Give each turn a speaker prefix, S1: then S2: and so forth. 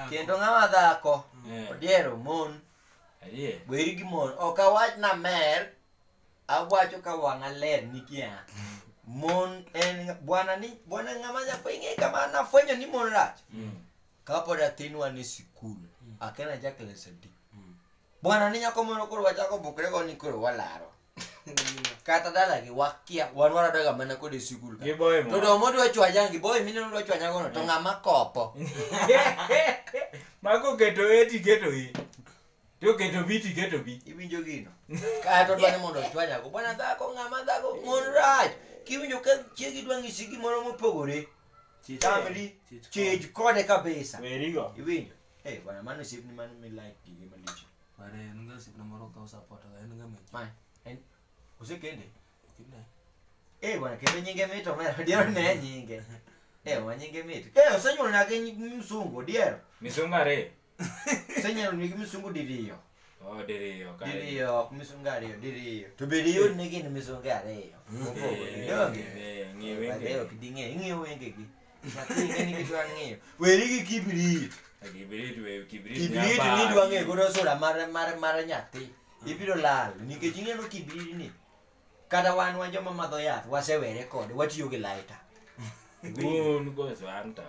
S1: Kendo ng'ama dhako odiero mon. Weri gi mon. Ok awach na mer. Awacho ka wang'a ler nikia. Mon en bwana ng'ama japinge kama nafwenyo ni mon rach. Kapod athinwa ni sikul. Akena jakles adi. Bwana ni nyako moro koro wachako bukre go ni koro walaro. Kata dala gi wakia wan waradoga mana kode sikul ka. To do modwa chwajangi boy mine nodwa chwanya gono to ng'ama kopo.
S2: Mago keto eti keto i. To keto biti keto bi.
S1: Iwinjo gino. Kata dwani mondo chwanya go bwana dhako ng'ama dhako mon rach. Kiwinjo ka chiegi dwa ng'isi gimoro mopogore. Tamri chej kode kabisa.
S2: Werigo.
S1: Iwinjo. Bwana mano sip ni mano mi like gige malich.
S3: Bare nunga sip na moro ka support ga nunga me.
S1: Mai. Usekende? Bwana kendo nyinge mito mera diero ne nyinge. Wa nyinge mito. Osenyuol nage msungu diero.
S2: Misungu are.
S1: Osenyuol nigi msungu diriyo.
S2: Oh diriyo ka.
S1: Diriyo msungu ariyo diriyo. To bediyo nigi msungu ariyo. Donge. Ng'iyo kidinge ng'iyo wenge gi. Natinge ni kitu ng'iyo. Weri gi kibrit. Kibrit ni dwa ng'e godo sura mar nyathi. Ibiro lal nikech ing'eno kibrit ni. Kada wan joma madho yath wasewere kode watiyo gi lighter.
S2: Gun go santa.